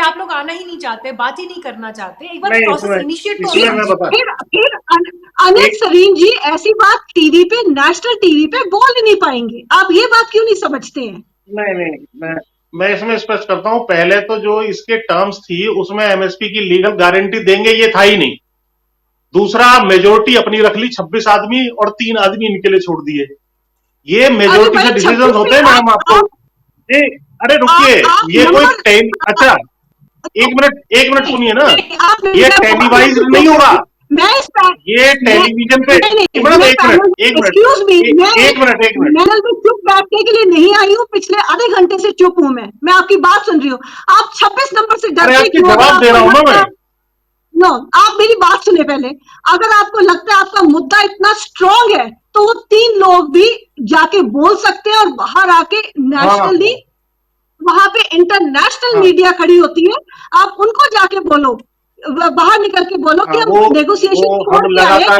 कि आप लोग आना ही नहीं चाहते, बात ही नहीं करना चाहते? एक बार नहीं, प्रोसेस इनिशिएट तो इसमें मैं होना चाहिए। फिर अनिल सरीन जी ऐसी बात टीवी पे, नेशनल टीवी पे बोल ही नहीं पाएंगे। आप ये बात क्यों नहीं समझते हैं? नहीं, मैं इसमें स्पष्ट करता हूं। पहले तो जो इसके टर्म्स थी उसमें एमएसपी की लीगल गारंटी देंगे ये था ही नहीं। दूसरा, मेजोरिटी अपनी रख ली, 26 आदमी और 3 आदमी इनके लिए छोड़ दिए। ये अरे मेजोरिटी भाई से डिसीजन 26 होते में हैं मैम। आपको आप अरे रुकिए, ये कोई नंबर अच्छा, एक मिनट सुनिए ना। आप ये टेलीवाइज नहीं होगा, मैं इस ये टेलीविजन पे। एक मिनट, एक्सक्यूज मी, मैं एक मिनट। पैनल पे चुप बैठने के लिए नहीं आई हूँ। पिछले आधे घंटे से चुप हूँ। मैं आपकी बात सुन रही हूँ। आप 26 नंबर से अरे डरते आपके क्यों? जवाब दे रहा हूं ना मैं। नो, आप मेरी बात सुने पहले। अगर आपको लगता है आपका मुद्दा इतना स्ट्रांग है तो वो 3 लोग भी जाके बोल सकते हैं और बाहर आके नेशनली, वहां पे इंटरनेशनल मीडिया खड़ी होती है, आप उनको जाके बोलो, बाहर निकल के बोलो कि हम नेगोशिएशन छोड़ के आए हैं,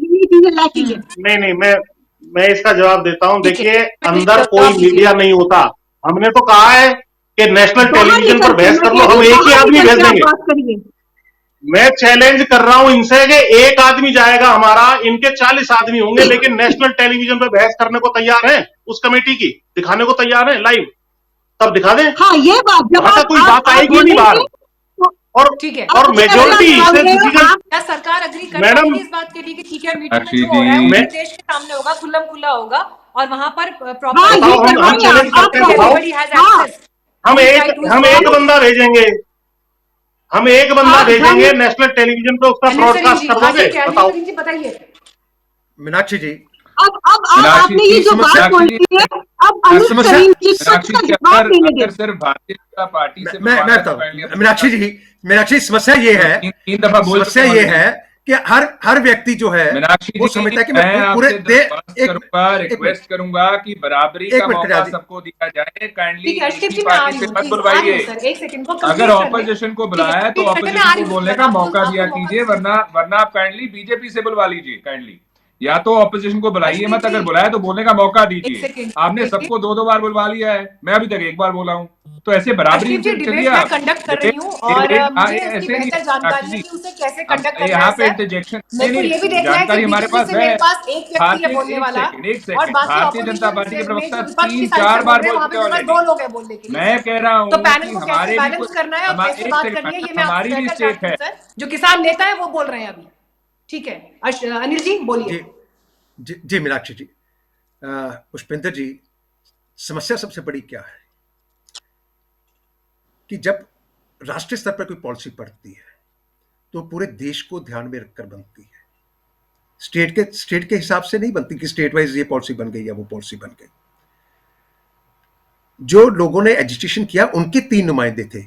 ये चीजें लैकिंग है। नहीं, मैं इसका जवाब देता हूं। ठीक है, देखिए, अंदर जवाब कोई दीजिए। मीडिया नहीं होता। हमने तो कहा है कि नेशनल बाहर टेलीविजन निकल पर के, बहस मैं कर कह लो, रही हम हूँ, एक ही बाहर आदमी निकल भेज के आप देंगे। बात करिए। मैं चैलेंज कर रहा हूं इनसे कि एक आदमी जाएगा हमारा, इनके 40 आदमी होंगे, लेकिन नेशनल टेलीविजन पर बहस करने को तैयार है, उस कमेटी की दिखाने को तैयार है लाइव, तब दिखा दें। हाँ, ये बात जब वहां कोई बात आप आएगी नहीं बाहर। ठीक है, और मेजोरिटी से डिसीजन। क्या सरकार अग्री कर मैडम, पाएगी इस बात के लिए कि ठीक है, मीटिंग में जो हो रहा है वो पूरे देश के सामने होगा, खुल्लम खुल्ला होगा और वहां पर हाँ, ये हम चैलेंज करते हैं, बताओ। हम एक बंदा भेजेंगे, नेशनल टेलीविजन पे उसका ब्रॉडकास्ट कर दोगे, बताओ। बताइए। मीनाक्षी जी, अब आपने ये जो बात बोली है, अब अनिल सरीन जी को इसका जवाब देने दें। सिर्फ भारतीय जनता पार्टी से मैं बताऊं मीनाक्षी, समस्या ये है, तीन दफा बोल समस्या ये है कि हर व्यक्ति जो है वो समझता है कि मैं पूरे रिक्वेस्ट करूंगा कि बराबरी का मौका सबको दिया जाए। काइंडली पार्टी से मत बुलवाइए। अगर ऑपोजिशन को बुलाया तो ऑपोजिशन को बोलने का मौका दिया कीजिए, वरना आप काइंडली बीजेपी से बुलवा लीजिए। काइंडली या तो ऑपोजिशन को बुलाइए मत, अगर बुलाया तो बोलने का मौका दीजिए। आपने सबको 2 बार बुलवा लिया है, मैं अभी तक 1 बार बोला हूँ, तो ऐसे बराबरी चलिए आप कंडक्ट कर रही हूँ और ऐसे यहाँ पे इंटरजेक्शन जानकारी हमारे पास है। भारतीय जनता पार्टी के प्रवक्ता 3-4 बार बोल चुके हैं। मैं कह रहा हूँ पैनल को कैसे बैलेंस करना है, हमारी भी स्टेक है। जो किसान नेता है वो बोल रहे हैं अभी। ठीक है, अनिल जी बोलिए। जी मीनाक्षी जी, पुष्पेंद्र जी, समस्या सबसे बड़ी क्या है कि जब राष्ट्रीय स्तर पर कोई पॉलिसी पड़ती है तो पूरे देश को ध्यान में रखकर बनती है। स्टेट के हिसाब से नहीं बनती कि स्टेट वाइज ये पॉलिसी बन गई या वो पॉलिसी बन गई। जो लोगों ने एजिटेशन किया उनके 3 नुमाइंदे थे,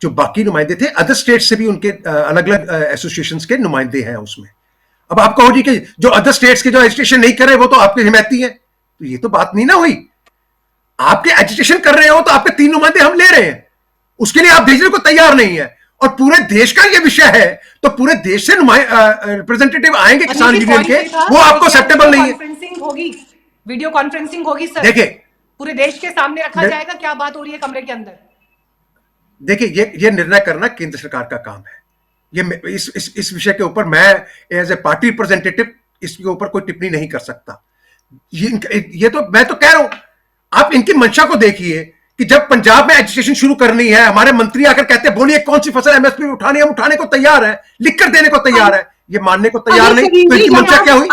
जो बाकी नुमाइंदे थे अदर स्टेट से भी उनके अलग अलग एसोसिएशंस के नुमाइंदे हैं उसमें। अब आप कहो जी कि जो अदर स्टेट्स के जो एजिटेशन नहीं कर रहे वो तो आपके हिमायती हैं, तो ये तो बात नहीं ना हुई। आपके एजिटेशन कर रहे हो तो आपके 3 नुमाइंदे हम ले रहे हैं, उसके लिए आप भेजने को तैयार नहीं है। और पूरे देश का ये विषय है तो पूरे देश से रिप्रेजेंटेटिव आएंगे किसान यूनियन के, वो आपको एक्सेप्टेबल नहीं है। वीडियो कॉन्फ्रेंसिंग होगी सर, देखिए पूरे देश के सामने रखा जाएगा क्या बात हो रही है कमरे के अंदर। देखिए, ये निर्णय करना केंद्र सरकार का काम है। ये इस विषय के ऊपर मैं एज ए पार्टी रिप्रेजेंटेटिव इसके ऊपर कोई टिप्पणी नहीं कर सकता। ये तो मैं तो कह रहा हूं, आप इनकी मंशा को देखिए कि जब पंजाब में एजुकेशन शुरू करनी है, हमारे मंत्री आकर कहते हैं बोलिए कौन सी फसल एमएसपी में उठानी है, हम उठाने को तैयार है, लिखकर देने को तैयार है, ये मानने को तैयार नहीं, तो इनकी मंशा क्या हुई?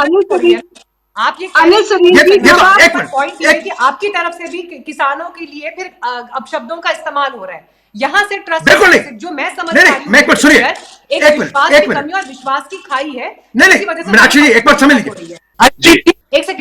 आप ये पॉइंट ये कि आपकी तरफ से भी किसानों के लिए फिर अपशब्दों का इस्तेमाल हो रहा है यहाँ से। ट्रस्ट जो मैं समझ रही हूं, मैं कुछ सुनिए, एक विश्वास की कमी और विश्वास की खाई है। नहीं मीनाक्षी जी एक बार समझ लीजिए।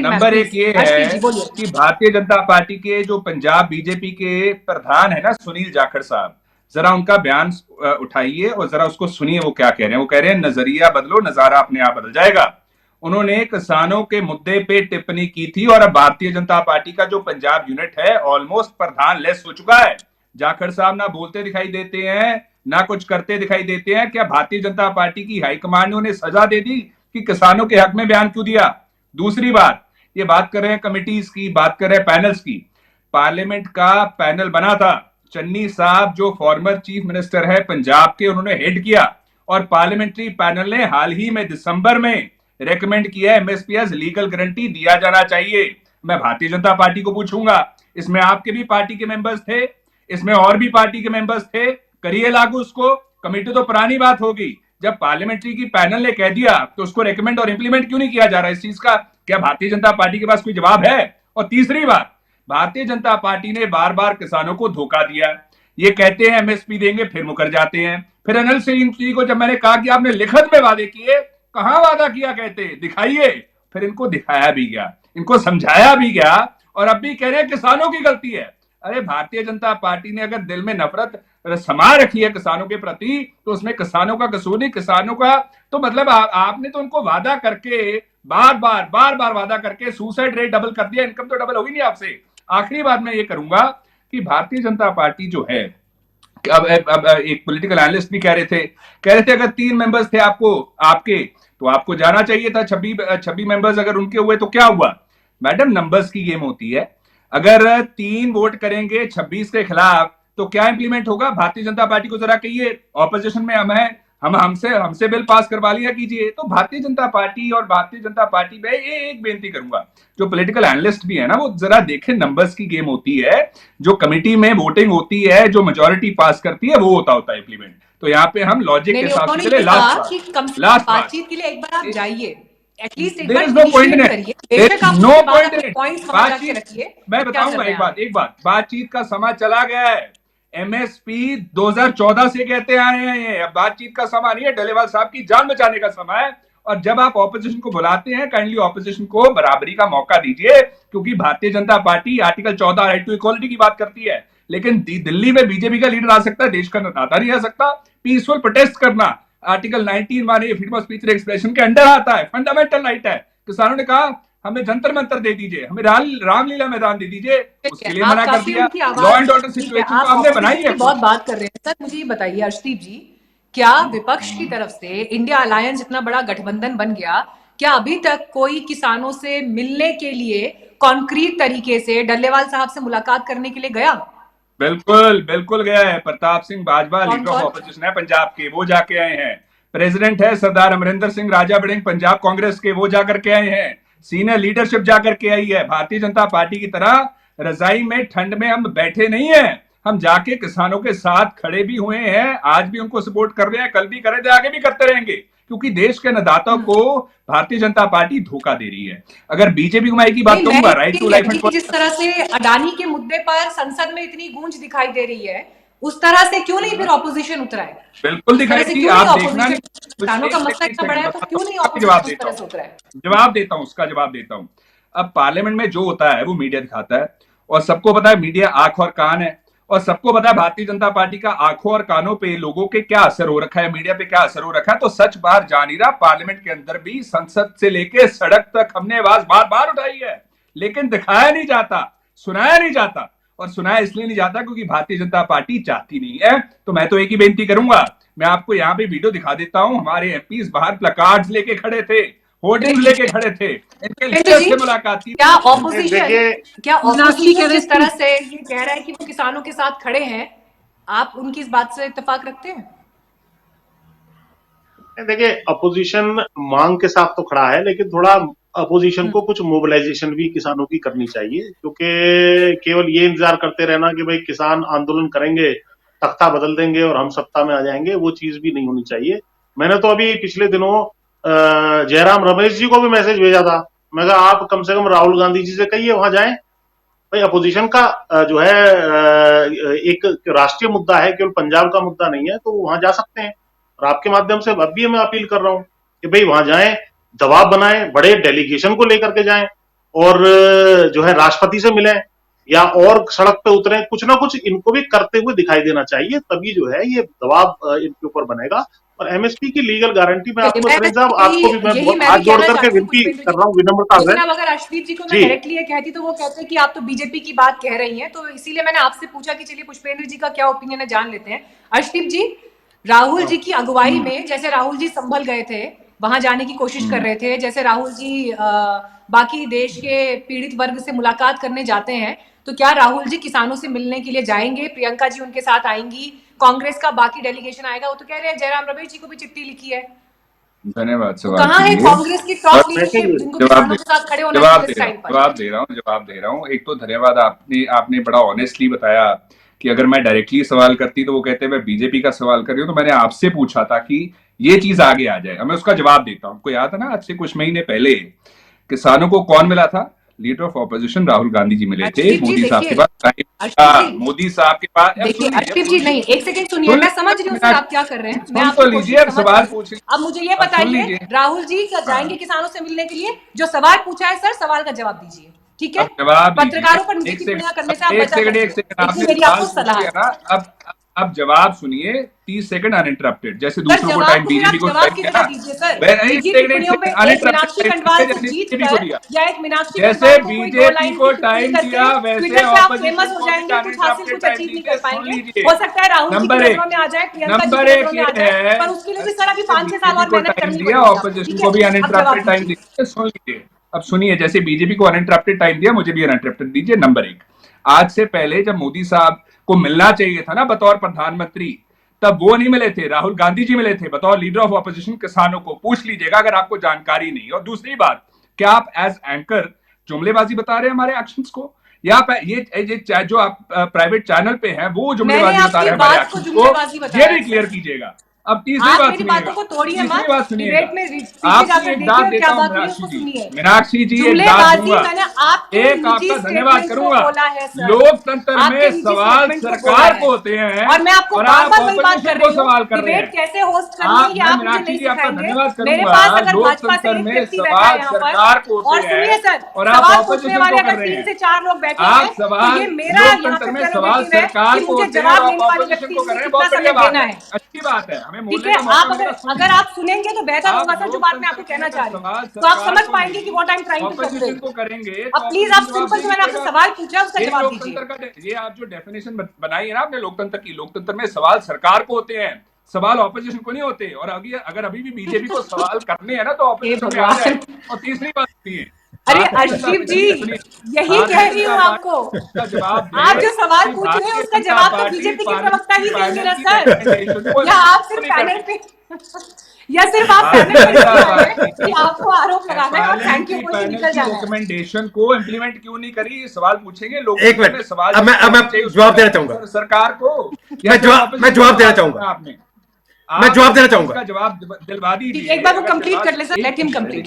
नंबर 1 ये है कि भारतीय जनता पार्टी के जो पंजाब बीजेपी के प्रधान है ना सुनील जाखड़ साहब, जरा उनका बयान उठाइए और जरा उसको सुनिए वो क्या कह रहे हैं। वो कह रहे हैं नजरिया बदलो, नजारा अपने आप बदल जाएगा। उन्होंने किसानों के मुद्दे पे टिप्पणी की थी और अब भारतीय जनता पार्टी का जो पंजाब यूनिट है ऑलमोस्ट प्रधान लेस हो चुका है। जाखड़ साहब ना बोलते दिखाई देते हैं ना कुछ करते दिखाई देते हैं। क्या भारतीय जनता पार्टी की हाईकमान ने उन्हें सजा दे दी कि किसानों के हक में बयान क्यों दिया? दूसरी बात, ये बात कर रहे हैं कमिटीज की, बात कर रहे हैं पैनल्स की। पार्लियामेंट का पैनल बना था चन्नी साहब जो फॉर्मर चीफ मिनिस्टर है पंजाब के, उन्होंने हेड किया और पार्लियामेंट्री पैनल ने हाल ही में दिसंबर में रेकमेंड किया एमएसपी एज लीगल गारंटी दिया जाना चाहिए। मैं भारतीय जनता पार्टी को पूछूंगा, इसमें आपके भी पार्टी के मेंबर्स थे, इसमें और भी पार्टी के मेंबर्स थे, करिए लागू उसको। कमेटी तो पुरानी बात होगी, जब पार्लियामेंट्री की पैनल ने कह दिया तो उसको रेकमेंड और इंप्लीमेंट क्यों नहीं किया जा रहा है? इस चीज का क्या भारतीय जनता पार्टी के पास कोई जवाब है? और तीसरी बात, भारतीय जनता पार्टी ने बार बार किसानों को धोखा दिया। ये कहते हैं एमएसपी देंगे, फिर मुकर जाते हैं। फिर अनिल सिंह जी को जब मैंने कहा कि आपने लिखित में वादे किए, कहां वादा किया कहते दिखाइए, फिर इनको दिखाया भी गया, इनको समझाया भी गया, और अब भी कह रहे हैं किसानों की गलती है। अरे भारतीय जनता पार्टी ने अगर दिल में नफरत समा रखी है किसानों के प्रति, तो उसमें किसानों का कसूर नहीं, किसानों का तो मतलब आपने तो उनको वादा करके बार बार वादा करके सुसाइड रेट डबल कर दिया, इनकम तो डबल होगी नहीं आपसे। आखिरी बात मैं ये करूंगा कि भारतीय जनता पार्टी जो है, अब एक पॉलिटिकल एनालिस्ट भी कह रहे थे अगर 3 मेंबर्स थे आपके तो आपको जाना चाहिए था। 26 मेंबर्स अगर उनके हुए तो क्या हुआ? मैडम, नंबर्स की गेम होती है। अगर 3 वोट करेंगे 26 के खिलाफ तो क्या इंप्लीमेंट होगा? भारतीय जनता पार्टी को जरा कहिए, ऑपोजिशन में हम हैं, हमसे बिल पास करवा लिया कीजिए। तो भारतीय जनता पार्टी में एक बेनती करूंगा, जो पॉलिटिकल एनालिस्ट भी है ना, वो जरा देखें, नंबर्स की गेम होती है। जो कमिटी में वोटिंग होती है, जो मेजोरिटी पास करती है, वो होता है इंप्लीमेंट। तो यहाँ पे हम लॉजिक के साथ चले। लास्ट बातचीत के लिए एक बार आप जाइए, एटलीस्ट एक बार नो पॉइंट मैं बताऊंगा एक बात, बातचीत का समय चला गया है। एमएसपी 2014 से कहते आए हैं, अब बातचीत का समय नहीं है, डलेवाल साहब की जान बचाने का समय है। और जब आप ऑपोजिशन को बुलाते हैं, काइंडली ऑपोजिशन को बराबरी का मौका दीजिए, क्योंकि Bharatiya Janata party article 14 right to equality की बात करती है, लेकिन दिल्ली में बीजेपी का लीडर आ सकता है, देश का नेता नहीं आ सकता। पीसफुल प्रोटेस्ट करना आर्टिकल 19 माने फ्रीडम ऑफ स्पीच एक्सप्रेशन के अंडर आता है, फंडामेंटल राइट है। किसानों ने कहा हमें जंतर मंतर दे दीजिए, हमें रामलीला मैदान दे दीजिए, उसके लिए मना कर दिया। लॉ एंड ऑर्डर सिचुएशन को हमने बनाई है। बहुत बात कर रहे हैं सर, मुझे ये बताइए अर्शदीप जी, क्या विपक्ष की तरफ से इंडिया अलायंस इतना बड़ा गठबंधन बन गया, क्या अभी तक कोई किसानों से मिलने के लिए कॉन्क्रीट तरीके से डल्लेवाल साहब से मुलाकात करने के लिए गया? बिल्कुल गया है। Pratap Singh Bajwa leader of opposition है पंजाब के, वो जाके आए हैं। प्रेसिडेंट है सरदार अमरिंदर सिंह राजा बड़िंग पंजाब कांग्रेस के, वो जाकर के आए हैं। सीनियर लीडरशिप जाकर के आई है। भारतीय जनता पार्टी की तरह रजाई में ठंड में हम बैठे नहीं हैं, हम जाके किसानों के साथ खड़े भी हुए हैं, आज भी उनको सपोर्ट कर रहे हैं, कल भी कर रहे थे, आगे भी करते रहेंगे, क्योंकि देश के अन्नदाताओं को भारतीय जनता पार्टी धोखा दे रही है। अगर बीजेपी को मैं एक ही बात कहूंगा, राइट टू लाइफ एंड जिस तरह से अडानी के मुद्दे पर संसद में इतनी गूंज दिखाई दे रही है, उस तरह से क्यों नहीं फिर ऑपोजिशन उतरा है? बिल्कुल दिखाई थी, आप देखना। किसानों का मसला इतना बड़ा है तो क्यों नहीं ऑपोजिशन उस तरह से उतरा है? जवाब देता हूं, उसका जवाब देता हूं। अब पार्लियामेंट में जो होता है वो मीडिया दिखाता है, और सबको पता है मीडिया आंख और कान है, और सबको पता है भारतीय जनता पार्टी का आंखों और कानों पे लोगों के क्या असर हो रखा है, मीडिया पे क्या असर हो रखा है। तो सच बाहर जा नहीं रहा। पार्लियामेंट के अंदर भी, संसद से लेके सड़क तक हमने आवाज बार उठाई है, लेकिन दिखाया नहीं जाता, सुनाया नहीं जाता। और सुनाया इसलिए नहीं जाता क्योंकि भारतीय जनता पार्टी चाहती नहीं है। तो मैं तो एक ही बेनती करूंगा, मैं आपको यहाँ पे वीडियो दिखा देता हूं, हमारे एमपीज बाहर प्लकार्ड्स लेके खड़े थे, होर्डिंग लेके खड़े थे, इनके लीडर से मुलाकात थी। क्या ऑपोजिशन जिस तरह से ये कह रहा है कि वो किसानों के साथ खड़े हैं, आप उनकी इस बात से इत्तेफाक रखते हैं? देखिए, अपोजिशन मांग के साथ तो खड़ा है, लेकिन थोड़ा अपोजिशन को कुछ मोबिलाइजेशन भी किसानों की करनी चाहिए, क्योंकि केवल ये इंतजार करते रहना कि भाई किसान आंदोलन करेंगे, तख्ता बदल देंगे और हम सत्ता में आ जाएंगे, वो चीज भी नहीं होनी चाहिए। मैंने तो अभी पिछले दिनों जयराम रमेश जी को भी मैसेज भेजा था, मैं कहा आप कम से कम राहुल गांधी जी से कहिए वहां जाएं। भाई अपोजिशन का जो है एक राष्ट्रीय मुद्दा है, केवल पंजाब का मुद्दा नहीं है, तो वहां जा सकते हैं। और आपके माध्यम से अब भी मैं अपील कर रहा हूं कि भाई वहां जाएं, दबाव बनाएं, बड़े डेलीगेशन को लेकर के जाएं, और जो है राष्ट्रपति से मिलें, या और सड़क पे उतरें, कुछ ना कुछ इनको भी करते हुए दिखाई देना चाहिए, तभी जो है ये दबाव इनके ऊपर बनेगा। और एमएसपी की लीगल गारंटी में आपको साहब, आपको भी मैं हाथ जोड़ करके विनती कर रहा हूँ, विनम्रता से। अगर अर्शदीप जी को मैं डायरेक्टली कहती तो वो कहते हैं कि आप तो बीजेपी की बात कह रही हैं, तो इसीलिए मैंने आपसे पूछा कि चलिए पुष्पेंद्र जी का क्या ओपिनियन है, जान लेते हैं। अर्शदीप जी, राहुल जी की अगुवाई में जैसे राहुल जी संभल गए थे, वहां जाने की कोशिश कर रहे थे, जैसे राहुल जी बाकी देश के पीड़ित वर्ग से मुलाकात करने जाते हैं, तो क्या राहुल जी किसानों से मिलने के लिए जाएंगे? प्रियंका जी उनके साथ आएंगी, कांग्रेस का बाकी डेलीगेशन आएगा। वो तो कह रहे हैं जयराम रमेश जी को भी चिट्ठी लिखी है। धन्यवाद। तो कहाँ है कांग्रेस की टॉप लीडरशिप जिनको किसानों के साथ खड़े होना चाहिए इस टाइम पर? जवाब दे रहा हूँ। एक तो धन्यवाद, आपने बड़ा ऑनेस्टली बताया कि अगर मैं डायरेक्टली सवाल करती तो वो कहते हैं मैं बीजेपी का सवाल कर रही हूँ, तो मैंने आपसे पूछा था कि ये चीज आगे आ जाए। मैं उसका जवाब देता हूँ। आपको याद है ना, आज से कुछ महीने पहले किसानों को कौन मिला था? Leader of opposition Rahul Gandhi ji मिले थे मोदी साहब के पास। मोदी साहब के पास। देखिए अर्शित जी, नहीं एक सेकंड सुनिए, मैं समझ रही हूँ आप क्या कर रहे हैं। मैं आपको लीजिए, सवाल पूछ। अब मुझे ये बताइए, राहुल जी जाएंगे किसानों से मिलने के लिए? जो सवाल पूछा है सर, सवाल का जवाब दीजिए, ठीक है? पत्रकारों पर निजी टिप्पणियां करने से आप बचा मेरी आपको सलाह है। अब जवाब सुनिए, 30 सेकंड अनइंटरप्टेड। जैसे दूसरों को टाइम बीजेपी को जैसे बीजेपी को टाइम दिया वैसे फेमस हो जाएंगे, कुछ हासिल कुछ अचीव नहीं कर पाएंगे। हो सकता है राहुल जी के नजरों में आ जाए, प्रियंका जी के नजरों में आ जाए, पर उसके लिए भी सर अभी 5-6 साल और मेहनत करनी पड़ेगी। ऑपोजिशन को भी अनइंटरप्टेड टाइम दिया। सुन लीजिए, अब सुनिए, जैसे बीजेपी को अनइंटरप्टेड टाइम दिया, मुझे भी अनइंटरप्टेड दीजिए। नंबर 1, आज से पहले जब मोदी साहब को मिलना चाहिए था ना बतौर प्रधानमंत्री, तब वो नहीं मिले थे, राहुल गांधी जी मिले थे बतौर लीडर ऑफ ऑपोजिशन। किसानों को पूछ लीजिएगा अगर आपको जानकारी नहीं। और दूसरी बात, क्या आप एज एंकर जुमलेबाजी बता रहे हैं हमारे एक्शंस को, या ये जो आप प्राइवेट चैनल पे हैं वो जुमलेबाजी बता रहे हैं हमारे एक्शंस को? ये भी क्लियर कीजिएगा। अब तीसरी बात सुनिएगा, आपकी एक दाद देता हूँ मीनाक्षी जी, एक दाद दूंगा, एक आपका धन्यवाद करूंगा। लोकतंत्र में सवाल सरकार को होते हैं और मैं आपको बार-बार बात कर रही हूँ, सवाल कर रहे हैं। कैसे होस्ट करनी है आप मुझे नहीं सिखाएंगे। मेरे पास अगर लोकतंत्र में सवाल सरकार को होते हैं और आप ऑपोजिशन को कर रहे हैं। 3 से 4 लोग बैठे आप सवाल लोकतंत्र में सवाल सरकार को होते हैं और आप ऑपोजिशन को कर रहे हैं। बहुत बढ़िया बात है, अच्छी बात है। ठीक है, आप अगर आप सुनेंगे तो बेहतर होगा सर। जो बात मैं आपको कहना चाह रही हूँ तो आप समझ पाएंगे कि what I am trying to say करेंगे। अब प्लीज आप सिंपल जो मैंने आपसे सवाल पूछा उसका जवाब दीजिए। ये आप जो डेफिनेशन बनाई है ना आपने लोकतंत्र की, लोकतंत्र में सवाल सरकार को होते हैं, सवाल ऑपोजिशन को नहीं होते। और अगर अभी भी बीजेपी को सवाल करने हैं ना तो ऑपोजिशन में आ जाए। और तीसरी बात सुनिए, अरे अर्शिव जी, यही कह रही हूँ आपको, आप जो सवाल पूछ रहे हैं उसका जवाब तो बीजेपी के प्रवक्ता ही देंगे ना सर। या आप सिर्फ पैनल पे कि आपको आरोप लगाना है और थैंक यू बोल के निकल जाना है। रिकमेंडेशन को इम्प्लीमेंट क्यों नहीं करी? सवाल पूछेंगे लोग। एक मिनट, सवाल मैं जवाब देना चाहूंगा सरकार को। मैं जवाब देना चाहूंगा। आपने मैं जवाब देना चाहूंगा। जवाब दिलवा दीजिए। एक बार वो कंप्लीट कर ले सर, लेट हिम कंप्लीट।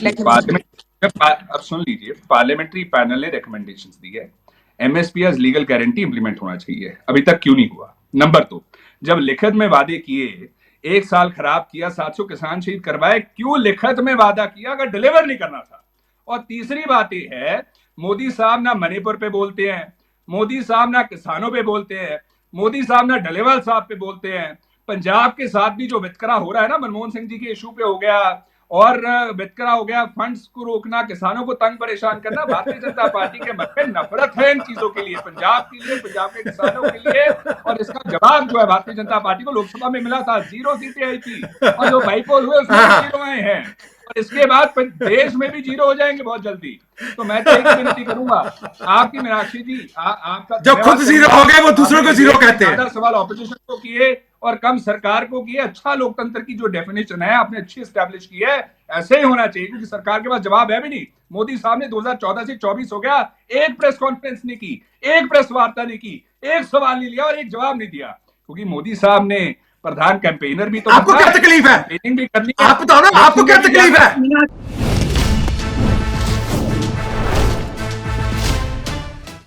अब सुन लीजिए, पार्लियामेंट्री पैनल ने रिकमेंडेशंस दी है, MSP as legal guarantee implement होना चाहिए। अभी तक क्यों नहीं हुआ? नंबर 2, जब लिखित में वादे किए, 1 साल खराब किया, 700 किसान शहीद करवाए, क्यों लिखित में वादा किया अगर डिलीवर नहीं करना था? और तीसरी बात यह है, मोदी साहब ना मणिपुर पे बोलते हैं, मोदी साहब ना किसानों पे बोलते हैं, मोदी साहब ना डलेवाल साहब पे बोलते हैं। पंजाब के साथ भी जो वितकरा हो रहा है ना, मनमोहन सिंह जी के इशू पे हो गया और वितकरा हो गया, फंड्स को रोकना, किसानों को तंग परेशान करना, भारतीय जनता पार्टी के मन में नफरत है इन चीजों के लिए, पंजाब के लिए, पंजाब के किसानों के लिए। और इसका जवाब जो है भारतीय जनता पार्टी को लोकसभा में मिला था, 0 सीटें आई थी और जो बाइपोल हुए उसमें 0 आए हैं और इसके बाद देश में भी 0 हो जाएंगे बहुत जल्दी। तो मैं तो एक विनती करूंगा आपकी मीनाक्षी जी, आपका जब खुद 0 हो गए वो दूसरों को 0 कहते हैं। ज्यादा सवाल ऑपोजिशन को किए और कम सरकार को किए। अच्छा, लोकतंत्र की जो डेफिनेशन है आपने अच्छी एस्टैब्लिश की है, ऐसे ही होना चाहिए, क्योंकि सरकार के पास जवाब है भी नहीं। मोदी साहब ने 2014 से 24 हो गया, एक प्रेस कॉन्फ्रेंस नहीं की, एक प्रेस वार्ता नहीं की, एक सवाल नहीं लिया और एक जवाब नहीं दिया, क्योंकि मोदी साहब ने प्रधान कैंपेनर भी तो आपको क्या तकलीफ है? भी करनी है। आप बताओ ना, आपको क्या तकलीफ है?